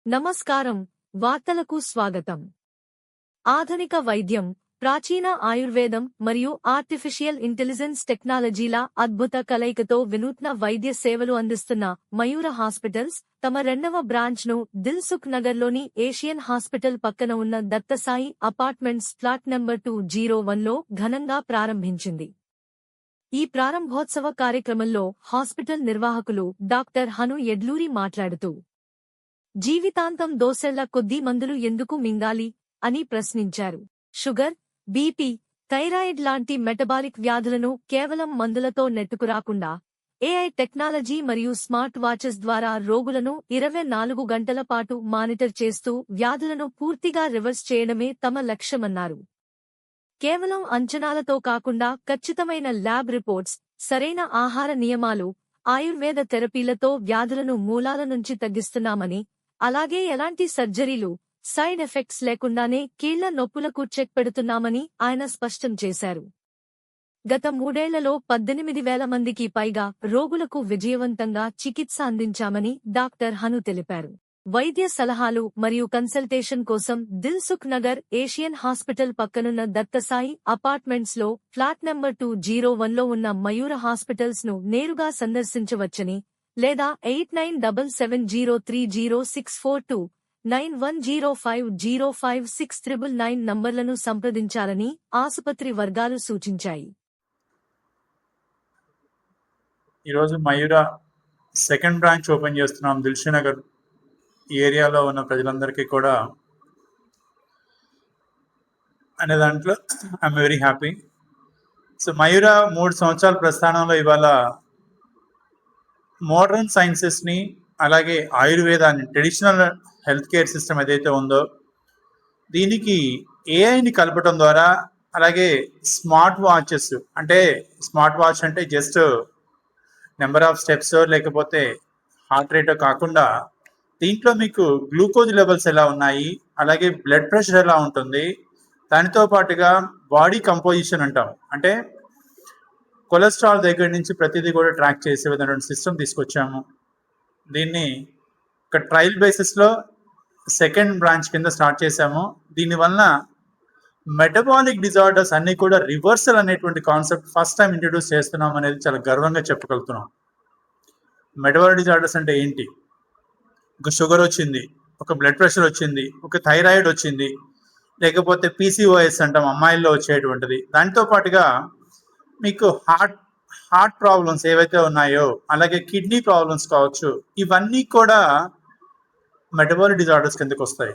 నమస్కారం. వార్తలకు స్వాగతం. ఆధునిక వైద్యం, ప్రాచీన ఆయుర్వేదం మరియు ఆర్టిఫిషియల్ ఇంటెలిజెన్స్ టెక్నాలజీల అద్భుత కలయికతో వినూత్న వైద్య సేవలు అందిస్తున్న మయూర హాస్పిటల్స్ తమ రెండవ బ్రాంచ్ను దిల్సుఖ్ నగర్లోని ఏషియన్ హాస్పిటల్ పక్కన ఉన్న దత్తసాయి అపార్ట్మెంట్స్ ఫ్లాట్ నెంబర్ 201లో ఘనంగా ప్రారంభించింది. ఈ ప్రారంభోత్సవ కార్యక్రమంలో హాస్పిటల్ నిర్వాహకులు డాక్టర్ హను ఎడ్లూరి మాట్లాడుతూ, జీవితాంతం దోసెళ్ల కొద్దీ మందులు ఎందుకు మింగాలి అని ప్రశ్నించారు. షుగర్, బీపీ, థైరాయిడ్ లాంటి మెటబాలిక్ వ్యాధులను కేవలం మందులతో నెట్టుకురాకుండా ఏఐ టెక్నాలజీ మరియు స్మార్ట్ వాచెస్ ద్వారా రోగులను 24 గంటల పాటు మానిటర్ చేస్తూ వ్యాధులను పూర్తిగా రివర్స్ చేయడమే తమ లక్ష్యమన్నారు. కేవలం అంచనాలతో కాకుండా ఖచ్చితమైన ల్యాబ్ రిపోర్ట్స్, సరైన ఆహార నియమాలు, ఆయుర్వేద థెరపీలతో వ్యాధులను మూలాల నుంచి తగ్గిస్తున్నామని, అలాగే ఎలాంటి సర్జరీలు, సైడ్ ఎఫెక్ట్స్ లేకుండానే కీళ్ల నొప్పులకు చెక్ పెడుతున్నామని ఆయన స్పష్టం చేశారు. గత 3 ఏళ్లలో 18,000 మందికి పైగా రోగులకు విజయవంతంగా చికిత్స అందించామని డాక్టర్ హను తెలిపారు. వైద్య సలహాలు మరియు కన్సల్టేషన్ కోసం దిల్సుఖ్ నగర్ ఏషియన్ హాస్పిటల్ పక్కనున్న దత్తసాయి అపార్ట్మెంట్స్లో ఫ్లాట్ నెంబర్ 201లో ఉన్న మయూర హాస్పిటల్స్ ను నేరుగా సందర్శించవచ్చని, లేదా 8977030642, 9105056999 నంబర్లను సంప్రదించాలని ఆసుపత్రి వర్గాలు సూచించాయి. ఈరోజు మయూర సెకండ్ బ్రాంచ్ ఓపెన్ చేస్తున్నాం. దిల్షునగర్ ఏరియాలో ఉన్న ప్రజలందరికీ కూడా అనే దాంట్లో ఐఎమ్ వెరీ హ్యాపీ. సో మయూర 3 సంవత్సరాల ప్రస్థానంలో ఇవాళ మోడర్న్ సైన్సెస్ని, అలాగే ఆయుర్వేదాన్ని, ట్రెడిషనల్ హెల్త్ కేర్ సిస్టమ్ ఏదైతే ఉందో దీనికి ఏఐని కలపడం ద్వారా, అలాగే స్మార్ట్ వాచెస్, అంటే స్మార్ట్ వాచ్ అంటే జస్ట్ నెంబర్ ఆఫ్ స్టెప్స్ లేకపోతే హార్ట్ రేట్ కాకుండా దీంట్లో మీకు గ్లూకోజ్ లెవెల్స్ ఎలా ఉన్నాయి, అలాగే బ్లడ్ ప్రెషర్ ఎలా ఉంటుంది, దానితో పాటుగా బాడీ కంపోజిషన్ అంటాం, అంటే కొలెస్ట్రాల్ దగ్గర నుంచి ప్రతిదీ కూడా ట్రాక్ చేసే విధమైన సిస్టమ్ తీసుకొచ్చాము. దీన్ని ఒక ట్రయల్ బేసిస్లో సెకండ్ బ్రాంచ్ కింద స్టార్ట్ చేశాము. దీనివల్ల మెటబాలిక్ డిజార్డర్స్ అన్నీ కూడా రివర్సల్ అనేటువంటి కాన్సెప్ట్ ఫస్ట్ టైం ఇంట్రడ్యూస్ చేస్తున్నాం అనేది చాలా గర్వంగా చెప్పగలుగుతున్నాం. మెటబాలిక్ డిజార్డర్స్ అంటే ఏంటి? ఒక షుగర్ వచ్చింది, ఒక బ్లడ్ ప్రెషర్ వచ్చింది, ఒక థైరాయిడ్ వచ్చింది, లేకపోతే పీసీఓఎస్ అంటాం అమ్మాయిల్లో వచ్చేటువంటిది. దాంతో పాటుగా మీకు హార్ట్ ప్రాబ్లమ్స్ ఏవైతే ఉన్నాయో, అలాగే కిడ్నీ ప్రాబ్లమ్స్ కావచ్చు, ఇవన్నీ కూడా మెటబాలిక్ డిజార్డర్స్ కిందకు వస్తాయి.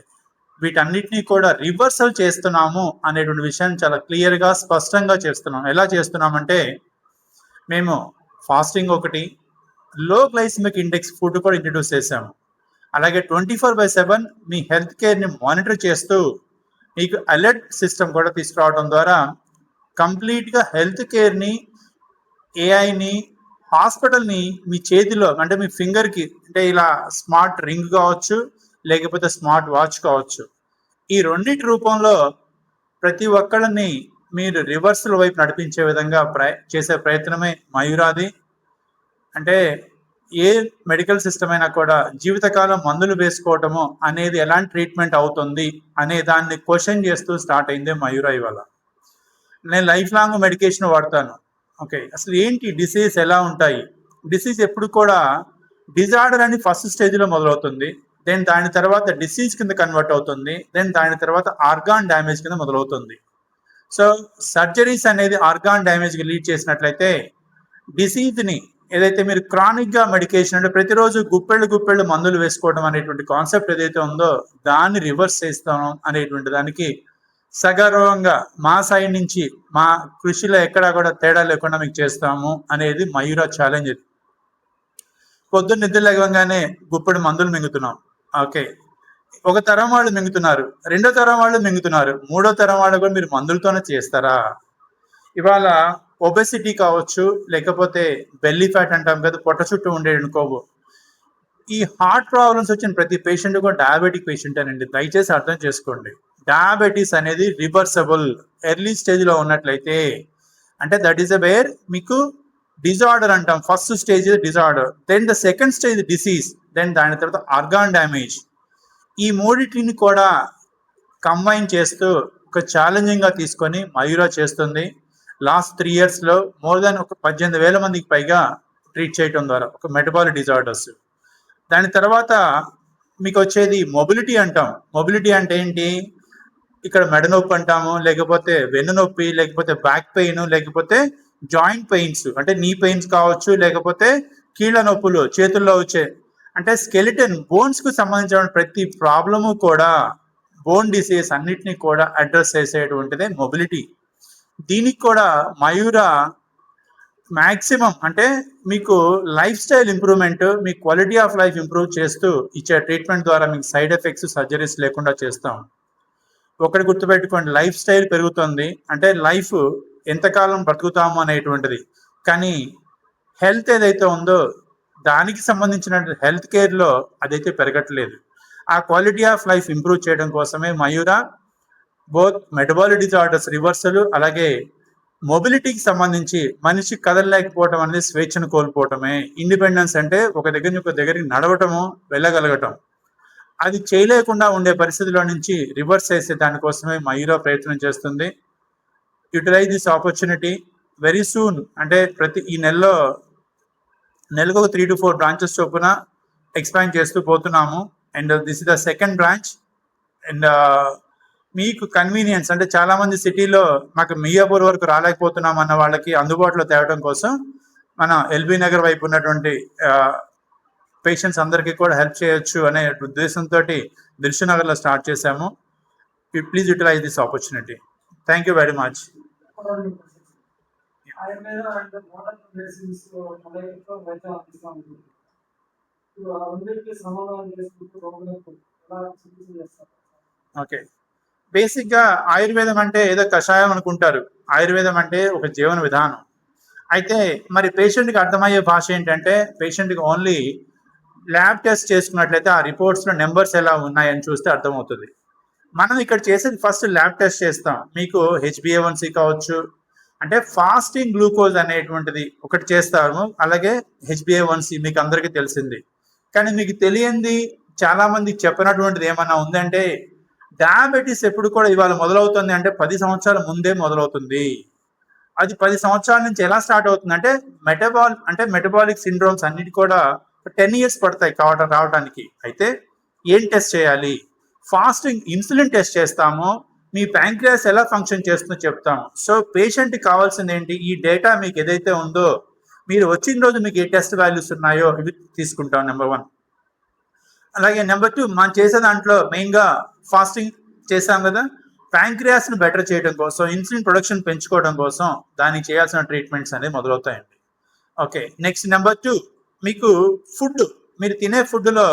వీటన్నిటినీ కూడా రివర్సల్ చేస్తున్నాము అనేటువంటి విషయాన్ని చాలా క్లియర్గా స్పష్టంగా చేస్తున్నాం. ఎలా చేస్తున్నామంటే, మేము ఫాస్టింగ్ ఒకటి, లో గ్లైసిమిక్ ఇండెక్స్ ఫుడ్ కూడా ఇంట్రడ్యూస్ చేసాము. అలాగే 24/7 మీ హెల్త్ కేర్ని మానిటర్ చేస్తూ మీకు అలర్ట్ సిస్టమ్ కూడా తీసుకురావడం ద్వారా కంప్లీట్గా హెల్త్ కేర్ని, ఏఐని, హాస్పిటల్ని మీ చేతిలో, అంటే మీ ఫింగర్కి, అంటే ఇలా స్మార్ట్ రింగ్ కావచ్చు, లేకపోతే స్మార్ట్ వాచ్ కావచ్చు, ఈ రెండింటి రూపంలో ప్రతి ఒక్కళ్ళని మీరు రివర్సల్ వైపు నడిపించే విధంగా చేసే ప్రయత్నమే మయూరాది. అంటే ఏ మెడికల్ సిస్టమ్ అయినా కూడా జీవితకాలం మందులు వేసుకోవటము అనేది ఎలాంటి ట్రీట్మెంట్ అవుతుంది అనే దాన్ని క్వశ్చన్ చేస్తూ స్టార్ట్ అయిందే మయూరా. ఇవాళ నేను లైఫ్ లాంగ్ మెడికేషన్ వాడతాను. ఓకే, అసలు ఏంటి డిసీజ్ ఎలా ఉంటాయి? డిసీజ్ ఎప్పుడు కూడా డిజార్డర్ అని ఫస్ట్ స్టేజ్లో మొదలవుతుంది, దెన్ దాని తర్వాత డిసీజ్ కింద కన్వర్ట్ అవుతుంది, దెన్ దాని తర్వాత ఆర్గాన్ డ్యామేజ్ కింద మొదలవుతుంది. సో సర్జరీస్ అనేది ఆర్గాన్ డ్యామేజ్కి లీడ్ చేసినట్లయితే, డిసీజ్ని ఏదైతే మీరు క్రానిక్గా మెడికేషన్ అంటే ప్రతిరోజు గుప్పెళ్ళు మందులు వేసుకోవడం అనేటువంటి కాన్సెప్ట్ ఏదైతే ఉందో దాన్ని రివర్స్ చేస్తాను అనేటువంటి దానికి సగర్వంగా మా సైడ్ నుంచి మా కృషిలో ఎక్కడా కూడా తేడా లేకుండా మీకు చేస్తాము అనేది మయూరా ఛాలెంజ్. పొద్దున్న నిద్ర లేవగానే గుప్పెడు మందులు మింగుతున్నాం. ఓకే, ఒక తరం వాళ్ళు మింగుతున్నారు, రెండో తరం వాళ్ళు మింగుతున్నారు, మూడో తరం వాళ్ళు కూడా మీరు మందులతోనే చేస్తారా? ఇవాళ ఒబెసిటీ కావచ్చు, లేకపోతే బెల్లీ ఫ్యాట్ అంటాం కదా, పొట్ట చుట్టూ ఉండే కొవ్వు, ఈ హార్ట్ ప్రాబ్లమ్స్ వచ్చిన ప్రతి పేషెంట్ కూడా డయాబెటిక్ పేషెంట్ అనండి. దయచేసి అర్థం చేసుకోండి, డయాబెటీస్ అనేది రివర్సబుల్. ఎర్లీ స్టేజ్లో ఉన్నట్లయితే, అంటే దట్ ఈస్ వేర్ మీకు డిజార్డర్ అంటాం. First stage disorder, then the second stage disease, then దాని తర్వాత ఆర్గాన్ డ్యామేజ్. ఈ మూడింటిని కూడా కంబైన్ చేస్తూ ఒక ఛాలెంజింగ్గా తీసుకొని మయూరా చేస్తుంది. లాస్ట్ 3 yearsలో మోర్ దాన్ ఒక 18,000 మందికి పైగా ట్రీట్ చేయడం ద్వారా ఒక మెటబాలిక్ డిజార్డర్స్. దాని తర్వాత మీకు వచ్చేది మొబిలిటీ అంటాం. మొబిలిటీ అంటే ఏంటి? ఇక్కడ మెడ నొప్పి అంటాము, లేకపోతే వెన్ను నొప్పి, లేకపోతే బ్యాక్ పెయిన్, లేకపోతే జాయింట్ పెయిన్స్ అంటే నీ పెయిన్స్ కావచ్చు, లేకపోతే కీళ్ళ నొప్పులు చేతుల్లో వచ్చే అంటే స్కెలిటన్ బోన్స్ కు సంబంధించిన ప్రతి ప్రాబ్లము కూడా బోన్ డిసీజ్ అన్నిటినీ కూడా అడ్రస్ చేసేటువంటిదే మొబిలిటీ. దీనికి కూడా మయూరా మాక్సిమం అంటే మీకు life style improvement, me quality of life improve చేస్తూ ఇచ్చే ట్రీట్మెంట్ ద్వారా మీకు సైడ్ ఎఫెక్ట్స్ సర్జరీస్ లేకుండా చేస్తాం. ఒకటి గుర్తుపెట్టుకోండి, లైఫ్ స్టైల్ పెరుగుతుంది అంటే లైఫ్ ఎంతకాలం బ్రతుకుతాము అనేటువంటిది, కానీ హెల్త్ ఏదైతే ఉందో దానికి సంబంధించిన హెల్త్ కేర్లో అదైతే పెరగట్లేదు. ఆ క్వాలిటీ ఆఫ్ లైఫ్ ఇంప్రూవ్ చేయడం కోసమే Mayura both metabolic disorders reversal, అలాగే మొబిలిటీకి సంబంధించి మనిషి కదలలేకపోవటం అనేది స్వేచ్ఛను కోల్పోవటమే. ఇండిపెండెన్స్ అంటే ఒక దగ్గర నుంచి ఒక దగ్గరికి నడవటము, వెళ్ళగలగటం. అది చేయలేకుండా ఉండే పరిస్థితిలో నుంచి రివర్స్ చేసే దానికోసమే మయూరా ప్రయత్నం చేస్తుంది. Utilize this opportunity very soon. అంటే ఈ నెలకు ఒక 3 to 4 బ్రాంచెస్ చొప్పున ఎక్స్పాండ్ చేస్తూ పోతున్నాము. And this is the second branch. And మీకు కన్వీనియన్స్ అంటే చాలా మంది సిటీలో మాకు మియాపూర్ వరకు రాలేకపోతున్నాం అన్న వాళ్ళకి అందుబాటులో తేవడం కోసం మన ఎల్బీ నగర్ వైపు ఉన్నటువంటి పేషెంట్స్ అందరికీ కూడా హెల్ప్ చేయొచ్చు అనే ఉద్దేశంతో దిల్సుఖ్నగర్లో స్టార్ట్ చేశాము. Please utilize this opportunity. Thank you very much. Okay, basic గా ఆయుర్వేదం అంటే ఏదో కషాయం అనుకుంటారు. ఆయుర్వేదం అంటే ఒక జీవన విధానం. అయితే మరి పేషెంట్ కి అర్థమయ్యే భాష ఏంటంటే, పేషెంట్ కి ఓన్లీ ల్యాబ్ టెస్ట్ చేసుకున్నట్లయితే ఆ రిపోర్ట్స్ లో నెంబర్స్ ఎలా ఉన్నాయని చూస్తే అర్థమవుతుంది. మనం ఇక్కడ చేసేది ఫస్ట్ ల్యాబ్ టెస్ట్ చేస్తాం. మీకు HbA1c కావచ్చు, అంటే ఫాస్టింగ్ గ్లూకోజ్ అనేటువంటిది ఒకటి చేస్తాము, అలాగే HbA1c మీకు అందరికీ తెలిసింది. కానీ మీకు తెలియంది, చాలా మందికి చెప్పినటువంటిది ఏమన్నా ఉందంటే, డయాబెటీస్ ఎప్పుడు కూడా ఇవాళ మొదలవుతుంది అంటే 10 సంవత్సరాల ముందే మొదలవుతుంది. అది 10 సంవత్సరాల నుంచి ఎలా స్టార్ట్ అవుతుంది అంటే మెటబాలిక్ సిండ్రోమ్స్ అన్నిటి కూడా 10 years పడతాయి రావడానికి. అయితే ఏం టెస్ట్ చేయాలి? ఫాస్టింగ్ ఇన్సులిన్ టెస్ట్ చేస్తాము, మీ ప్యాంక్రియాస్ ఎలా ఫంక్షన్ చేస్తుందో చెప్తాము. సో పేషెంట్కి కావాల్సింది ఏంటి? ఈ డేటా మీకు ఏదైతే ఉందో, మీరు వచ్చిన రోజు మీకు ఏ టెస్ట్ వాల్యూస్ ఉన్నాయో ఇవి తీసుకుంటాం, నెంబర్ 1. అలాగే నెంబర్ 2, మనం చేసే దాంట్లో మెయిన్గా ఫాస్టింగ్ చేసాం కదా, ప్యాంక్రియాస్ను బెటర్ చేయడం కోసం, ఇన్సులిన్ ప్రొడక్షన్ పెంచుకోవడం కోసం దానికి చేయాల్సిన ట్రీట్మెంట్స్ అనేవి మొదలవుతాయండి. ఓకే, నెక్స్ట్ నెంబర్ 2, మీకు ఫుడ్, మీరు తినే ఫుడ్లో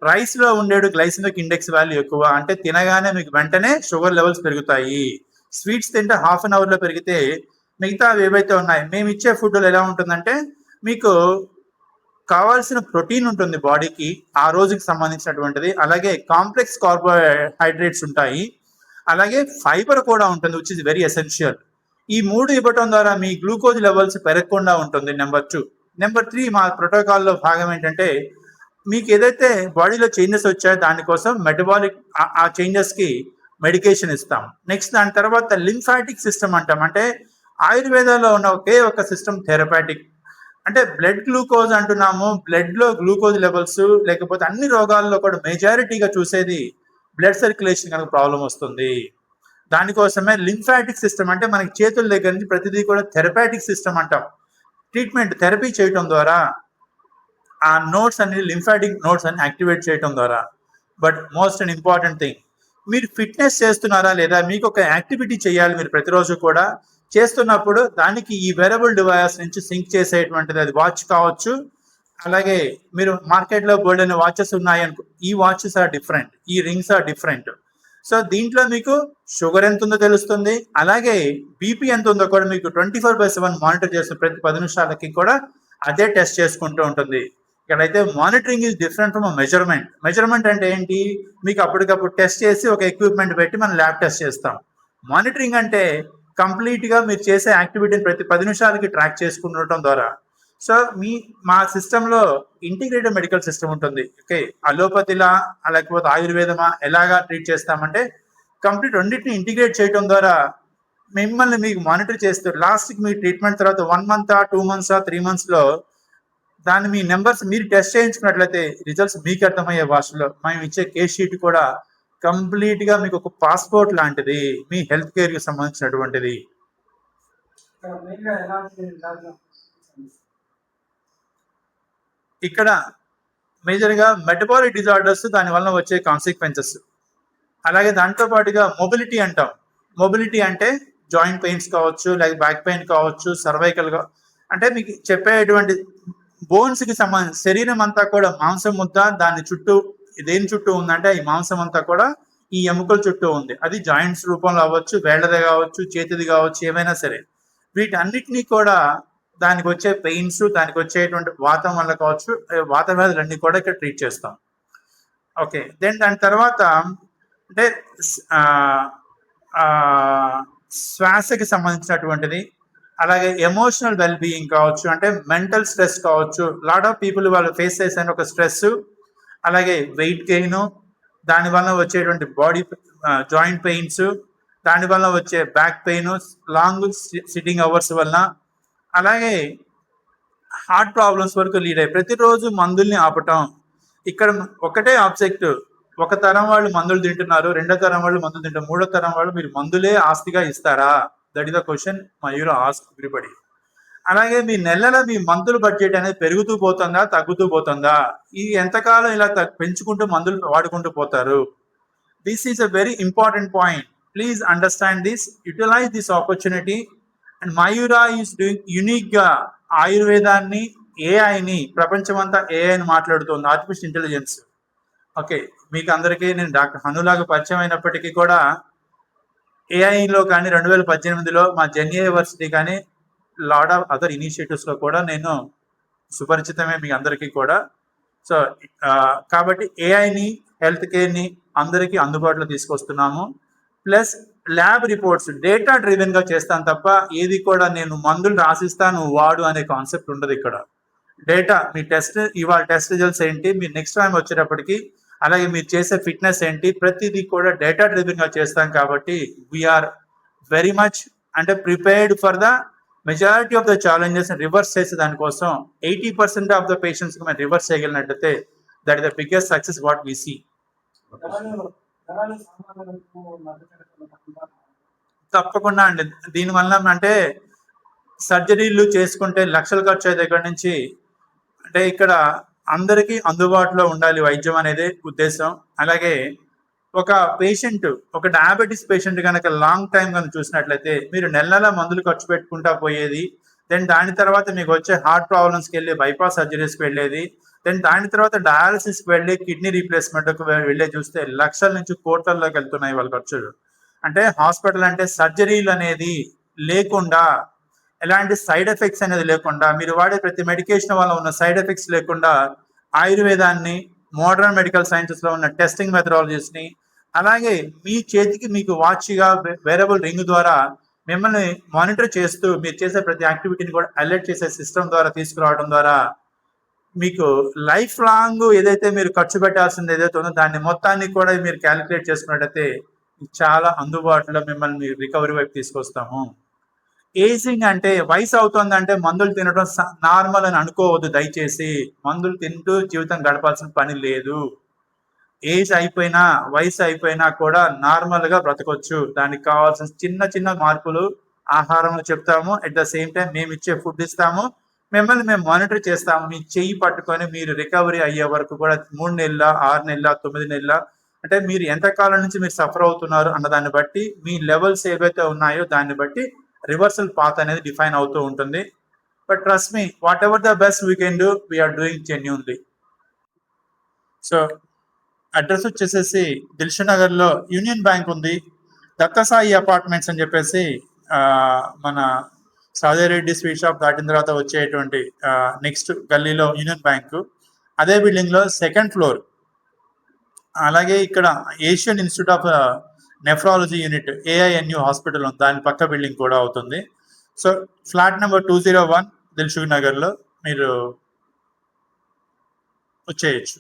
రైస్లో ఉండేడు గ్లైసెమిక్ ఇండెక్స్ వాల్యూ ఎక్కువ, అంటే తినగానే మీకు వెంటనే షుగర్ లెవెల్స్ పెరుగుతాయి. స్వీట్స్ తింటే హాఫ్ అన్ అవర్లో పెరిగితే మిగతా ఏవైతే ఉన్నాయి, మేము ఇచ్చే ఫుడ్లో ఎలా ఉంటుందంటే, మీకు కావాల్సిన ప్రోటీన్ ఉంటుంది బాడీకి ఆ రోజుకి సంబంధించినటువంటిది, అలాగే కాంప్లెక్స్ కార్బోహైడ్రేట్స్ ఉంటాయి, అలాగే ఫైబర్ కూడా ఉంటుంది, విచ్ ఇస్ వెరీ ఎసెన్షియల్. ఈ 3 ఇవ్వటం ద్వారా మీ గ్లూకోజ్ లెవెల్స్ పెరగకుండా ఉంటుంది, నెంబర్ 2. నెంబర్ 3, మా ప్రోటోకాల్లో భాగం ఏంటంటే, మీకు ఏదైతే బాడీలో చేంజెస్ వచ్చాయో దానికోసం మెటబాలిక్ ఆ చేంజెస్కి మెడికేషన్ ఇస్తాం. నెక్స్ట్ దాని తర్వాత లింఫాటిక్ సిస్టమ్ అంటాం. అంటే ఆయుర్వేదంలో ఉన్న ఒకే ఒక సిస్టమ్ థెరపాటిక్. అంటే బ్లడ్ గ్లూకోజ్ అంటున్నాము, బ్లడ్లో గ్లూకోజ్ లెవెల్స్, లేకపోతే అన్ని రోగాల్లో కూడా మెజారిటీగా చూసేది బ్లడ్ సర్క్యులేషన్ కనుక ప్రాబ్లం వస్తుంది. దానికోసమే లింఫాటిక్ సిస్టమ్, అంటే మనకి చేతుల దగ్గర నుంచి ప్రతిదీ కూడా థెరపాటిక్ సిస్టమ్ అంటాం. ట్రీట్మెంట్ థెరపీ చేయటం ద్వారా ఆ నోట్స్ అన్ని, లింఫాటిక్ నోట్స్ అన్ని యాక్టివేట్ చేయటం ద్వారా. But most and important thing, మీరు ఫిట్నెస్ చేస్తున్నారా లేదా, మీకు ఒక యాక్టివిటీ చేయాలి మీరు ప్రతిరోజు కూడా. చేస్తున్నప్పుడు దానికి ఈ వేరబుల్ డివైస్ నుంచి సింక్ చేసేటువంటిది, అది వాచ్ కావచ్చు, అలాగే మీరు మార్కెట్లో గోల్డ్ అనే వాచెస్ ఉన్నాయనుకో, ఈ వాచెస్ ఆర్ డిఫరెంట్, ఈ రింగ్స్ ఆర్ డిఫరెంట్. సో దీంట్లో మీకు షుగర్ ఎంత ఉందో తెలుస్తుంది, అలాగే బీపీ ఎంత ఉందో కూడా మీకు 24/7 మానిటర్ చేస్తుంది. ప్రతి 10 నిమిషాలకి కూడా అదే టెస్ట్ చేసుకుంటూ ఉంటుంది. ఇక్కడైతే monitoring is different from measurement. Measurement అంటే ఏంటి? మీకు అప్పటికప్పుడు టెస్ట్ చేసి ఒక ఎక్విప్మెంట్ పెట్టి మనం ల్యాబ్ టెస్ట్ చేస్తాం. మానిటరింగ్ అంటే కంప్లీట్గా మీరు చేసే యాక్టివిటీని ప్రతి 10 నిమిషాలకి ట్రాక్ చేసుకుండటం ద్వారా. సో మా సిస్టంలో ఇంటిగ్రేటెడ్ మెడికల్ సిస్టమ్ ఉంటుంది. ఓకే, అలోపతిలా లేకపోతే ఆయుర్వేదమా ఎలాగా ట్రీట్ చేస్తామంటే కంప్లీట్ రెండింటిని ఇంటిగ్రేట్ చేయడం ద్వారా మిమ్మల్ని మీకు మానిటర్ చేస్తూ లాస్ట్కి మీ ట్రీట్మెంట్ తర్వాత 1 మంత్ 2 మంత్స్ 3 మంత్స్లో దాన్ని మీ నెంబర్స్ మీరు టెస్ట్ చేయించుకున్నట్లయితే రిజల్ట్స్ మీకు అర్థమయ్యే భాషలో మేము ఇచ్చే కేస్ షీట్ కూడా కంప్లీట్గా మీకు ఒక పాస్పోర్ట్ లాంటిది మీ హెల్త్ కేర్కి సంబంధించినటువంటిది. ఇక్కడ మేజర్గా మెటబాలిక్ డిజార్డర్స్ దాని వలన వచ్చే కాన్సిక్వెన్సెస్, అలాగే దాంతో పాటుగా మొబిలిటీ అంటాం. మొబిలిటీ అంటే జాయింట్ పెయిన్స్ కావచ్చు, లేక బ్యాక్ పెయిన్ కావచ్చు, సర్వైకల్ అంటే మీకు చెప్పేటువంటి బోన్స్కి సంబంధించి శరీరం అంతా కూడా మాంసం ముద్ద, దాని చుట్టూ దేని చుట్టూ ఉందంటే ఈ మాంసం అంతా కూడా ఈ ఎముకల చుట్టూ ఉంది. అది జాయింట్స్ రూపంలో అవ్వచ్చు, వేళ్ళది కావచ్చు, చేతిది కావచ్చు, ఏమైనా సరే వీటన్నిటినీ కూడా దానికి వచ్చే పెయిన్స్, దానికి వచ్చేటువంటి వాతం వల్ల కావచ్చు, వాత వ్యాధులన్నీ కూడా ఇక్కడ ట్రీట్ చేస్తాం. ఓకే, దెన్ దాని తర్వాత అంటే శ్వాసకి సంబంధించినటువంటిది, అలాగే ఎమోషనల్ వెల్ బీయింగ్ కావచ్చు, అంటే మెంటల్ స్ట్రెస్ కావచ్చు. లాట్ ఆఫ్ పీపుల్ వాళ్ళు ఫేస్ చేసిన ఒక స్ట్రెస్, అలాగే వెయిట్ గెయిన్, దానివల్ల వచ్చేటువంటి బాడీ జాయింట్ పెయిన్స్, దానివల్ల వచ్చే back pain, long sitting hours వల్ల, అలాగే హార్ట్ ప్రాబ్లమ్స్ వరకు లీడ్ అయ్యి ప్రతిరోజు మందుల్ని ఆపటం. ఇక్కడ ఒకటే ఆబ్జెక్ట్, ఒక తరం వాళ్ళు మందులు తింటున్నారు, రెండో తరం వాళ్ళు మందులు తింటారు, మూడో తరం వాళ్ళు మీరు మందులే ఆస్తిగా ఇస్తారా? That is the question Mayur ask everybody. అలాగే మీ నెలల మీ మందుల బడ్జెట్ అనేది పెరుగుతూ పోతుందా, తగ్గుతూ పోతుందా? ఇది ఎంతకాలం ఇలా పెంచుకుంటూ మందులు వాడుకుంటూ పోతారు? This is a very important point. Please understand this, utilize this opportunity. And Mayura is doing యూనిక్గా ఆయుర్వేదాన్ని, ఏఐని, ప్రపంచమంతా ఏఐని మాట్లాడుతుంది, ఆర్టిఫిషియల్ ఇంటెలిజెన్స్. ఓకే, మీకు అందరికీ నేను డాక్టర్ హనులాగా పరిచయం అయినప్పటికీ కూడా ఏఐలో కానీ 2018లో మా జెన్ఏ యూనివర్సిటీ కానీ లాట్ ఆఫ్ అదర్ ఇనిషియేటివ్స్లో కూడా నేను సుపరిచితమే మీ అందరికీ కూడా. సో కాబట్టి ఏఐని, హెల్త్ కేర్ని అందరికీ అందుబాటులో తీసుకొస్తున్నాము. ప్లస్ ల్యాబ్ రిపోర్ట్స్ డేటా డ్రివెన్గా చేస్తాను తప్ప ఏది కూడా నేను మందులు రాసిస్తాను వాడు అనే కాన్సెప్ట్ ఉండదు ఇక్కడ. డేటా, మీ టెస్ట్ ఇవాళ టెస్ట్ రిజల్ట్స్ ఏంటి, మీరు నెక్స్ట్ టైం వచ్చేటప్పటికి, అలాగే మీరు చేసే ఫిట్నెస్ ఏంటి, ప్రతిదీ కూడా డేటా డ్రివెన్గా చేస్తాం. కాబట్టి వీఆర్ వెరీ మచ్ అంటే prepared for the majority of the challenges reverse చేసే దానికోసం 80% ఆఫ్ ద పేషెంట్స్కి మేము రివర్స్ చేయగలిగినట్టయితే that is the biggest success what we see. తప్పకుండా అండి. దీనివల్ల అంటే సర్జరీలు చేసుకుంటే లక్షలు ఖర్చు అయ్యే దగ్గర నుంచి అంటే ఇక్కడ అందరికీ అందుబాటులో ఉండాలి వైద్యం అనేది ఉద్దేశం. అలాగే ఒక పేషెంట్, ఒక డయాబెటీస్ పేషెంట్ కనుక లాంగ్ టైం కనుక చూసినట్లయితే మీరు నెల మందులు ఖర్చు పెట్టుకుంటా పోయేది, దెన్ దాని తర్వాత మీకు వచ్చే హార్ట్ ప్రాబ్లమ్స్కి వెళ్ళి బైపాస్ సర్జరీస్కి వెళ్ళేది, దెన్ దాని తర్వాత డయాలసిస్కి వెళ్ళి కిడ్నీ రీప్లేస్మెంట్కి వెళ్ళే చూస్తే లక్షల నుంచి కోట్లలోకి వెళ్తున్నాయి వాళ్ళ ఖర్చులు. అంటే హాస్పిటల్ అంటే సర్జరీలు అనేది లేకుండా, ఎలాంటి సైడ్ ఎఫెక్ట్స్ అనేది లేకుండా, మీరు వాడే ప్రతి మెడికేషన్ వల్ల ఉన్న సైడ్ ఎఫెక్ట్స్ లేకుండా ఆయుర్వేదాన్ని, మోడర్న్ మెడికల్ సైన్సెస్లో ఉన్న టెస్టింగ్ మెథడాలజీస్ని, అలాగే మీ చేతికి మీకు వాచ్గా వేరబుల్ రింగ్ ద్వారా మిమ్మల్ని మానిటర్ చేస్తూ మీరు చేసే ప్రతి యాక్టివిటీని కూడా అలర్ట్ చేసే సిస్టమ్ ద్వారా తీసుకురావడం ద్వారా మీకు లైఫ్ లాంగ్ ఏదైతే మీరు ఖర్చు పెట్టాల్సింది ఏదైతే ఉందో దాన్ని మొత్తాన్ని కూడా మీరు క్యాలిక్యులేట్ చేసుకున్నట్టయితే చాలా అందుబాటులో మిమ్మల్ని రికవరీ వైపు తీసుకొస్తాము. ఏజింగ్ అంటే వయసు అవుతుందంటే మందులు తినడం నార్మల్ అని అనుకోవద్దు దయచేసి. మందులు తింటూ జీవితం గడపాల్సిన పని లేదు. ఏజ్ అయిపోయినా, వయసు అయిపోయినా కూడా నార్మల్గా బ్రతకొచ్చు. దానికి కావాల్సిన చిన్న చిన్న మార్పులు ఆహారంలో చెప్తాము, అట్ ద సేమ్ టైం మేము ఇచ్చే ఫుడ్ ఇస్తాము, మిమ్మల్ని మేము మానిటర్ చేస్తాము. మీ చెయ్యి పట్టుకొని మీరు రికవరీ అయ్యే వరకు కూడా 3 నెలల, 6 నెలల, 9 నెలల, అంటే మీరు ఎంతకాలం నుంచి మీరు సఫర్ అవుతున్నారు అన్న దాన్ని బట్టి, మీ లెవెల్స్ ఏవైతే ఉన్నాయో దాన్ని బట్టి రివర్సల్ పాత్ అనేది డిఫైన్ అవుతూ ఉంటుంది. But trust me, whatever the best we can do, we are doing genuinely. So address వచ్చేసేసి దిల్షుక్ నగర్లో యూనియన్ బ్యాంక్ ఉంది, దత్తసాయి అపార్ట్మెంట్స్ అని చెప్పేసి మన సాజారెడ్డి స్వీట్ షాప్ దాటిన తర్వాత వచ్చేటువంటి నెక్స్ట్ గల్లీలో యూనియన్ బ్యాంకు, అదే బిల్డింగ్లో 2nd ఫ్లోర్. అలాగే ఇక్కడ Asian Institute of Nephrology unit AINU hospital ఉంది, దాని పక్క బిల్డింగ్ కూడా అవుతుంది. సో ఫ్లాట్ నెంబర్ 201 దిల్షుక్ నగర్లో మీరు చేయొచ్చు.